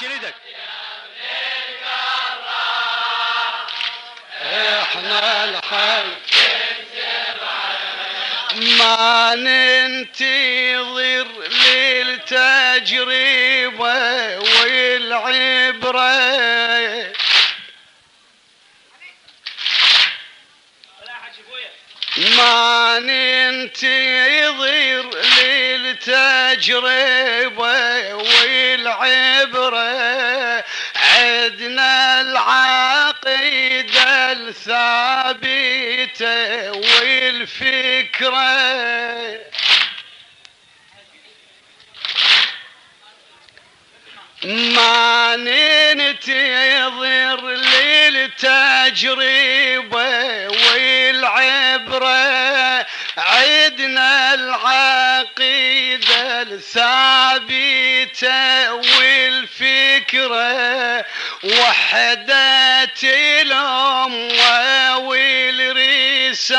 شيل ايدك. احنا الحق ما ننتظر للتجربة والعبرة، ما ننتظر للتجربة والعبرة، عدنا العقيدة الثابتة والفكرة، ما ننتظر للتجربة والعبرة، عدنا العقيدة الثابتة والفكرة، وحدة الأمة والرسالة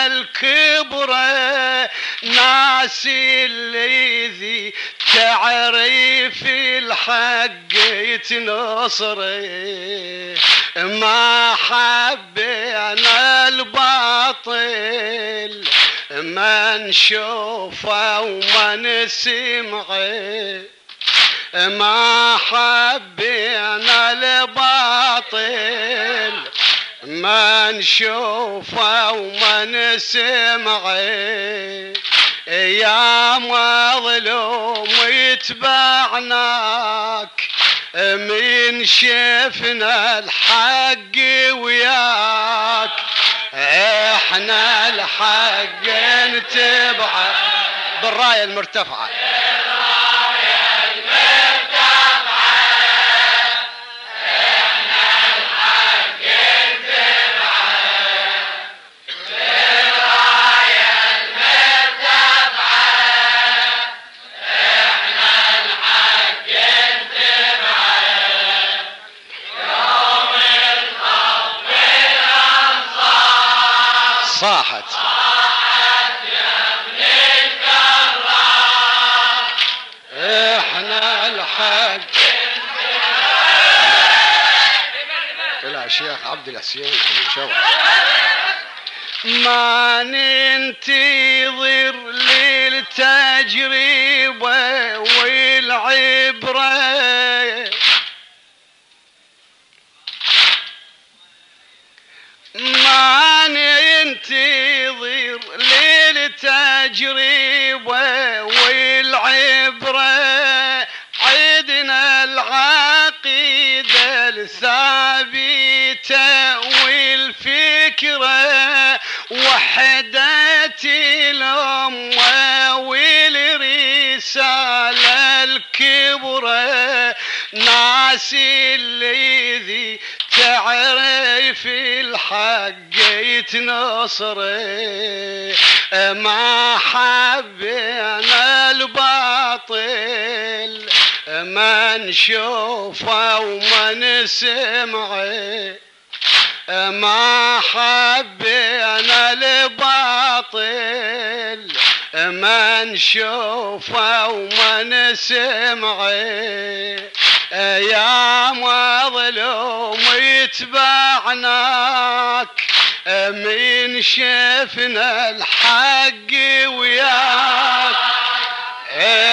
الكبرى، ناس الذي تعرف الحق يتنصري، ما حبينا الباطل ما نشوفه وما نسمعه، ما حبينا الباطل ما نشوفه وما نسمعه، يا مظلوم يتبعناك من شفنا الحق وياك، احنا الحق نتبعه بالراية المرتفعة. صاحت يا ابن الكرام احنا الحق. لا شيخ عبد الحسين ابو شوق، ما ننتظر للتجربة والعبرة، ما ننتظر للتجربة والعبرة، عدنا العقيدة الثابتة والفكرة، وحدة الأمة والرسالة الكبرى، ناس الذي تعرف الحق يتنصري، ما حبينا الباطل ما نشوفه وما نسمعه، ما حبينا الباطل ما نشوفه وما نسمعه، يا مظلوم يتبعناك من شفنا الحق وياك،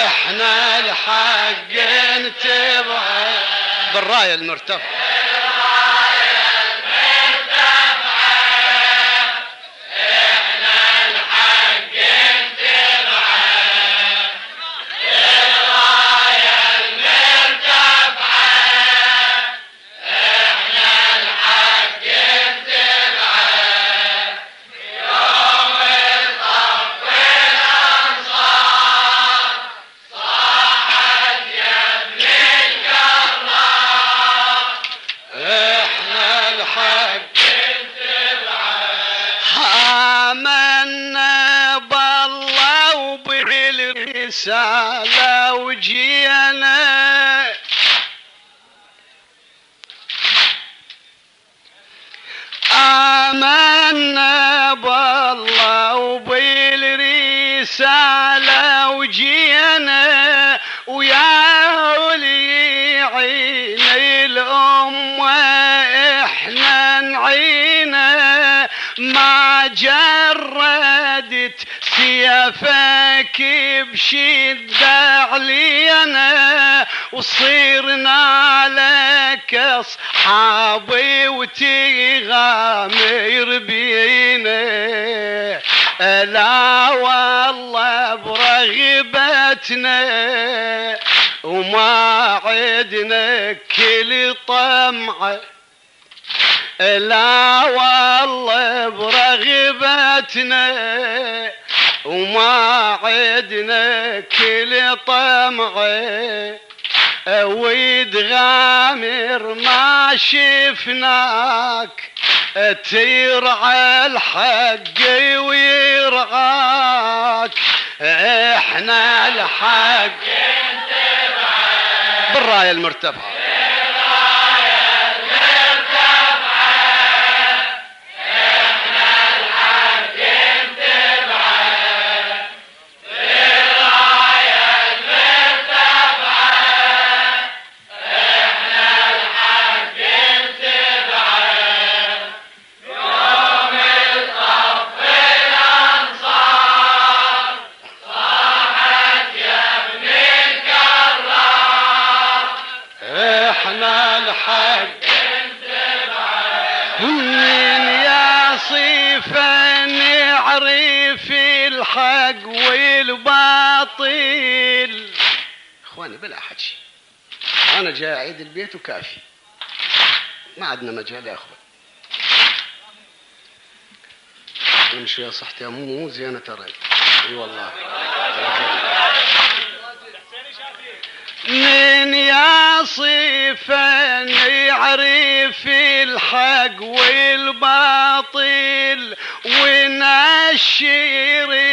احنا الحق نتبعه بالراية المرتفعة. كيفك بشدة علينا وصيرنا لك اصحابي وتغامر بينا. لا والله برغبتنا وما عدنا كل طمعه. لا والله برغبتنا وما عدنا كل طمعه. ويتغامر ما شفناك ترعى الحق ويرعاك. احنا الحق بالراية المرتفعة الحق والباطل. اخواني بلا حكي، انا جاي اعيد البيت وكافي، ما عندنا مجال يا اخوان. انا مش ويا صحتي مو زينه ترى. اي والله. من يصفن يعرف الحق والباطل ونشر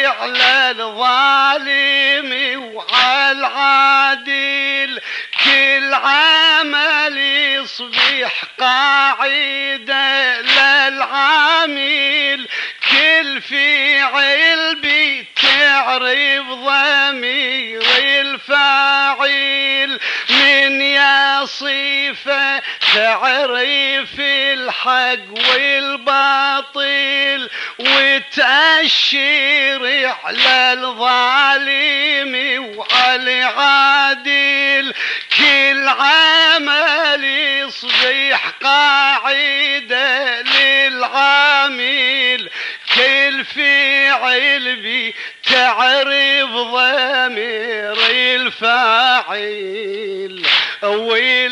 على الظالم وعلى العادل. كل عمل يصبح قاعدة للعامل، كل فعل بتعرف ضمير الفاعل. من يصفه تعرف الحق والباطل وتأشر على الظالم وعلى العادل. كل عمل يصبح قاعدة للعامل، كل فعل بتعرف ضمير الفاعل.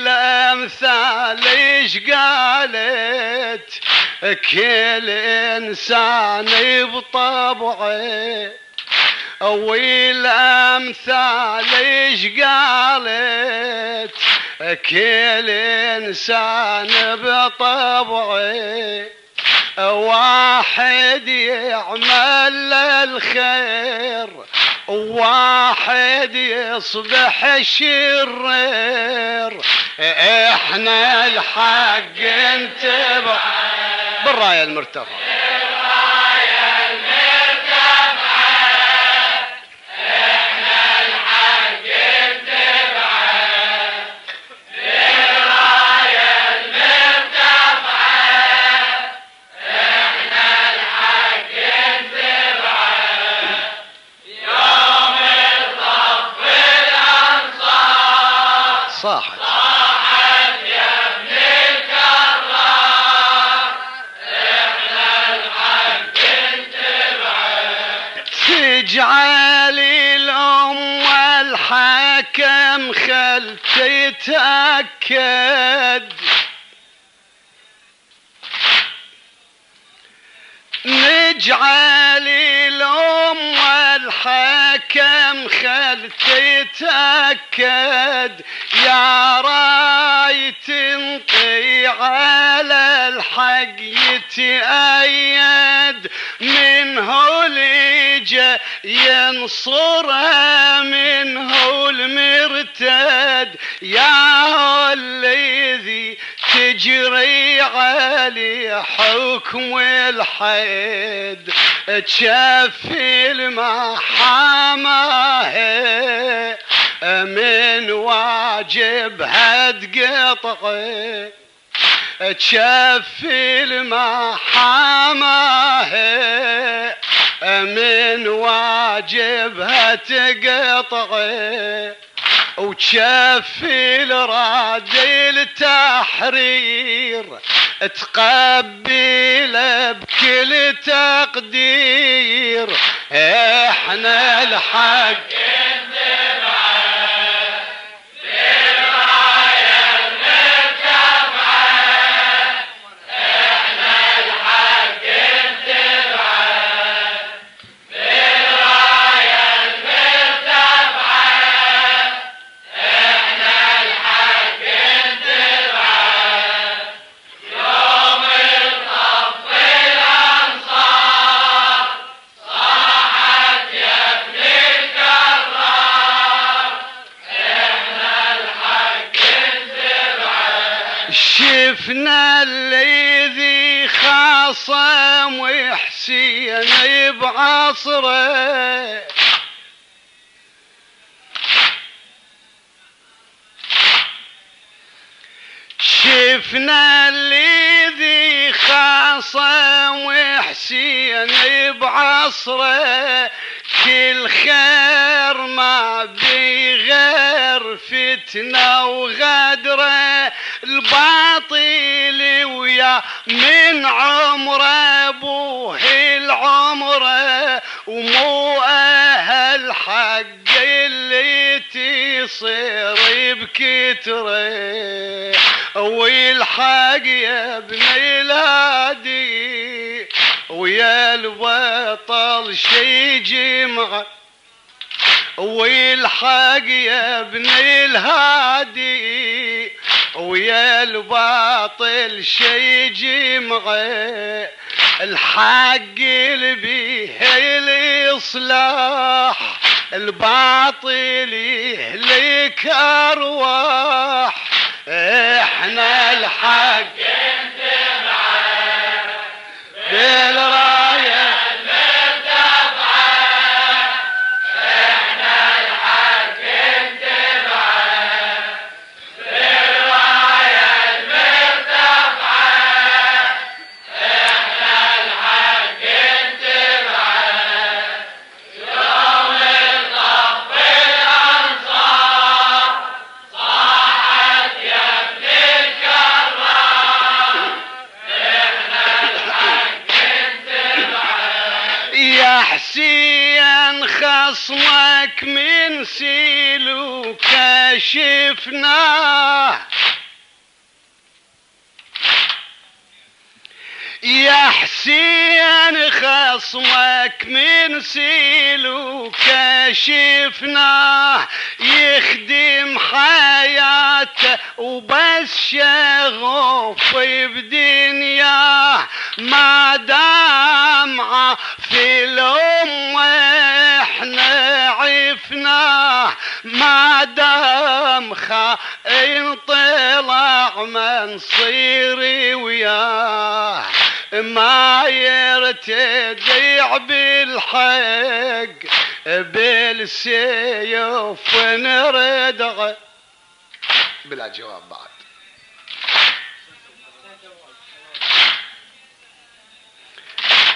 والأمثال ايش قالت كل إنسان بطبعه. والأمثال ايش قالت كل إنسان بطبعه. واحد يعمل الخير واحد يصبح شرير. احنا الحق نتبع بالراية المرتفعة. صاحت يا ابن الكرار احنا الحق نتبعه. تجعل الأم والحاكم خل تتأكد. نجعل الأم والحاكم خل تتأكد. يا راي تنطي على الحق يتأيد. منه اللي جا ينصره منه المرتد. يا الذي تجري عليه حكم الحد. تشفي المحاماه من واجبها تقطعه. تشفي المحاماه من واجبها تقطعي وتشفي الرادي التحرير تقبل بكل تقدير احنا الحق شفنا الذي خاصم وحسين بعصره شفنا الذي خاصم وحسين بعصره كل خير ما بغير فتنة وغدره الباطل ويا من عمره ابوه العمره ومو اهل حق اللي تصير بكتره والحق يا ابن الهادي ويا البطل شي جمعه والحق يا ابن الهادي ويا الباطل شي جمعه الحق اللي بيه الاصلاح الباطل يهلك ارواح احنا الحق بالرايه حسين خصمك من سيلو كشفناه يا حسين خصمك من سيلو كشفناه يخدم حياته وبس شغوف بدنياه ما دام في الأمة احنا عفناه ما دام خائن طلع منصير وياه ما يرتدع بالحق بالسيوف نردغ بلا جواب بعد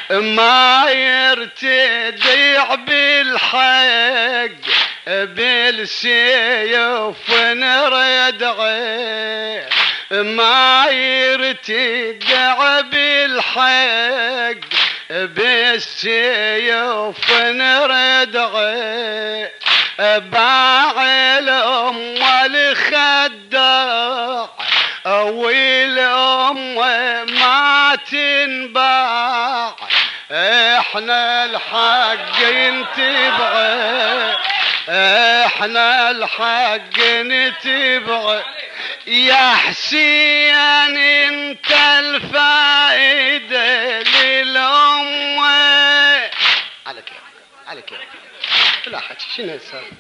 ما يرتدع بالحق بالسيوف نردغ ما يرتدع بالحق بالسيوف نردغ باع الأم الخداع والأم ما تنباع احنا الحق نتبعه احنا الحق نتبعه يا حسين انت الفائدة للأمة على كيف على كيف لا حكي شنو هالسالفة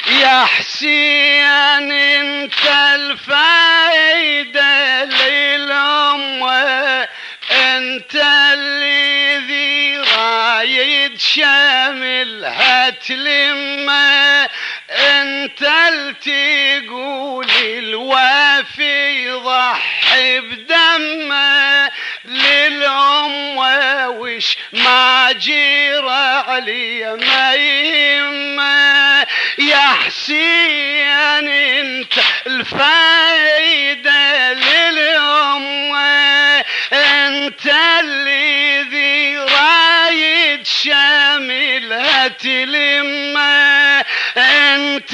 يا حسين انت الفائدة للأمة انت الذي رايد شاملها تلمه انت اللي تقول الوافي ضحي بدمه للأمة وش ما جرى علي ما يهمه يا حسين انت الفايدة للأمة انت الذي رايد شاملها تلمه انت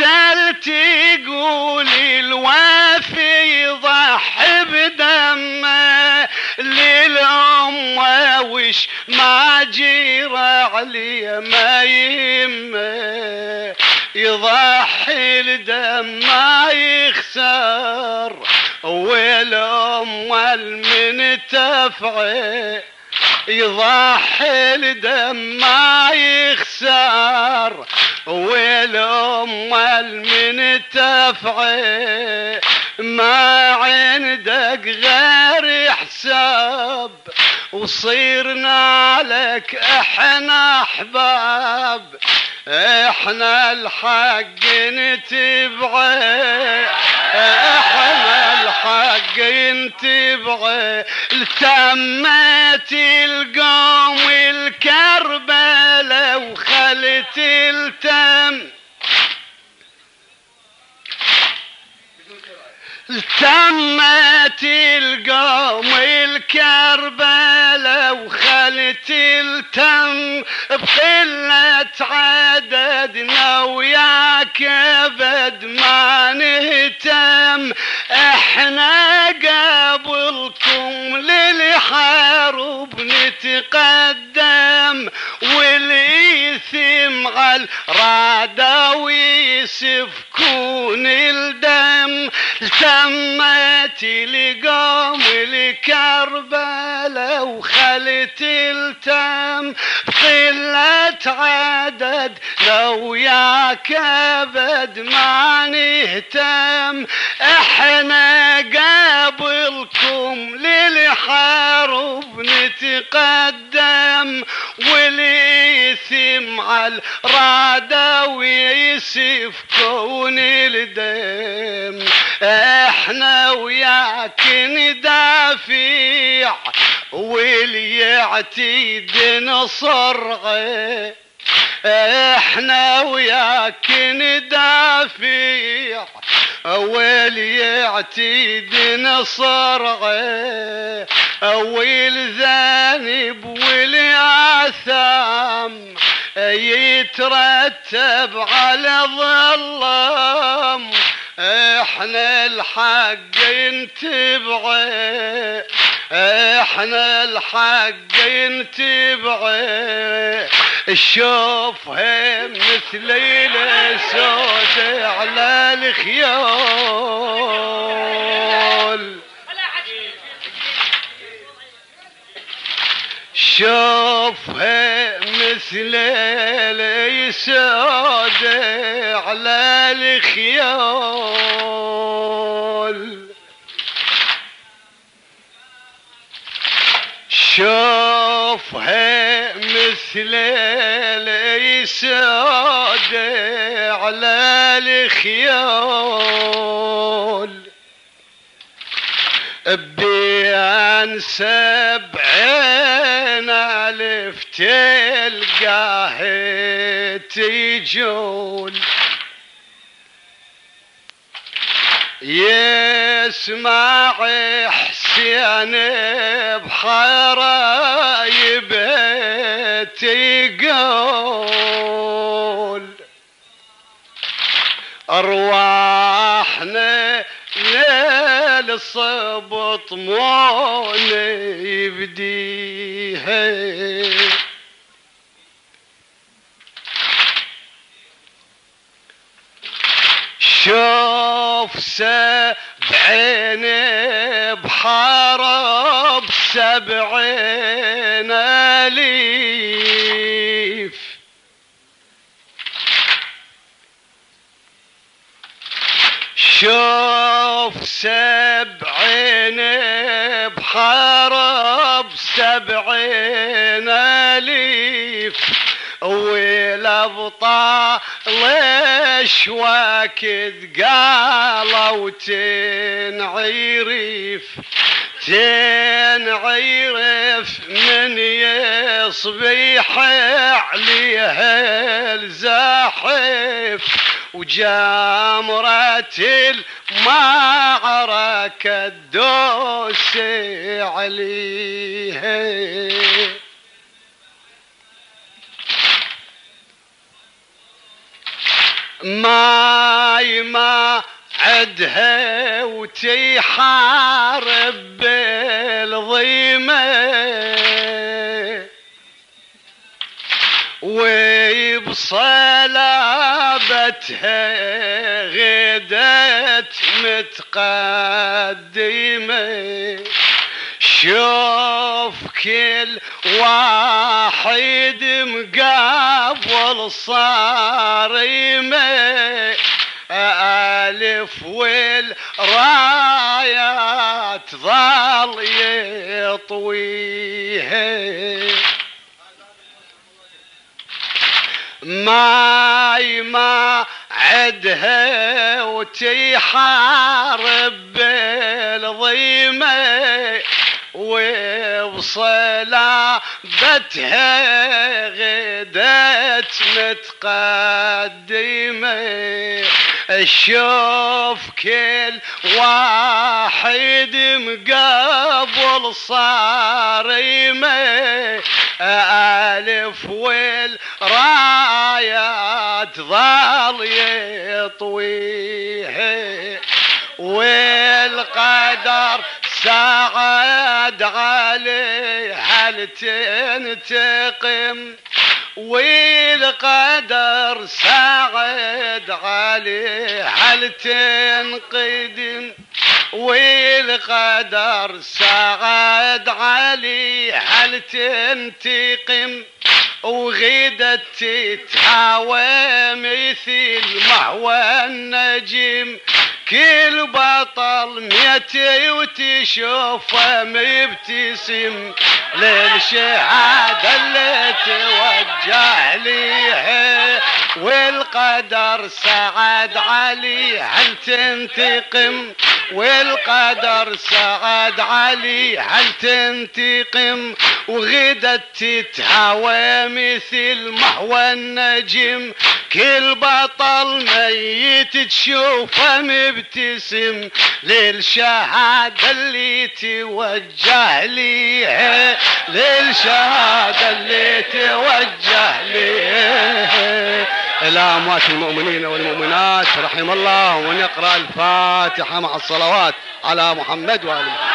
تقول الوافي ضحي بدمه للأمة وش ما جرى علي ما يهمه يضحي الدم ما يخسر والأمة من تفعل يضحي الدم ما يخسر والأمة من تفعل ما عندك غير حساب وصيرنا لك احنا احباب احنا الحق نتبعه احنا الحق نتبعه التمت القوم الكربلاء وخلت التم تمت القوم الكربلاء وخلت التم بقلة عددنا وياك ابد ما نهتم احنا قبلكم للحرب نتقدم والإثم على الرادة ويسفكون الدم تمت لقوم الكربلاء وخلت التم بقلة عدد لو ياك ابد ما نهتم احنا قبلكم للحرب نتقدم والإثم على الرادة ويسفكون الدم احنا وياك ندافع واللي يعتيد نصرعه احنا وياك ندافع واللي يعتيد نصرعه والذنب والآثام يترتب على ظلام احنا الحق نتبعه احنا الحق نتبعه شوفها مثل الاسود على الخيول شوفها مثل الاسود على الخيول شوفها مثل الاسود على الخيول بين 70,000 تلقاه تجول يسمع حسين بحرايبه تقول ارواحنا للصبط مون يبديها شوف 70 بحارب 70,000 شوف 70 بحارب 70,000 والابطال شواكد قالوا تنعرف تنعرف من يصبح عليها الزاحف وجامرة المعركة تدوس عليها. ما عدها وتحارب بالضيمة وبصلابتها غدت متقدمة. شوف كل واحد مقابل صارمة ألف والرايات ظل يطويها. ما عدها وتحارب بالضيمة وبصلابتها غدت متقدمة. شوف كل واحد مقابل صارمة ألف والرايات ظل يطويها. والقدر ساعد عليه هل تنتقم والقدر ساعد عليه هل تنقدم والقدر ساعد عليه هل تنتقم وغدت تتهاوى مثل مهوى النجم. كل بطل ميتي وتشوفه مبتسم للشهادة اللي توجه ليها. والقدر سعد عليه هل تنتقم والقدر سعد عليه هل تنتقم وغدت تتهاوى مثل مهوى النجم. كل بطل ميت تشوفه مبتسم للشهادة اللي توجه ليها للشهادة اللي توجه ليها. إلى أموات المؤمنين والمؤمنات رحم الله. ونقرأ الفاتحة مع الصلوات على محمد وآله.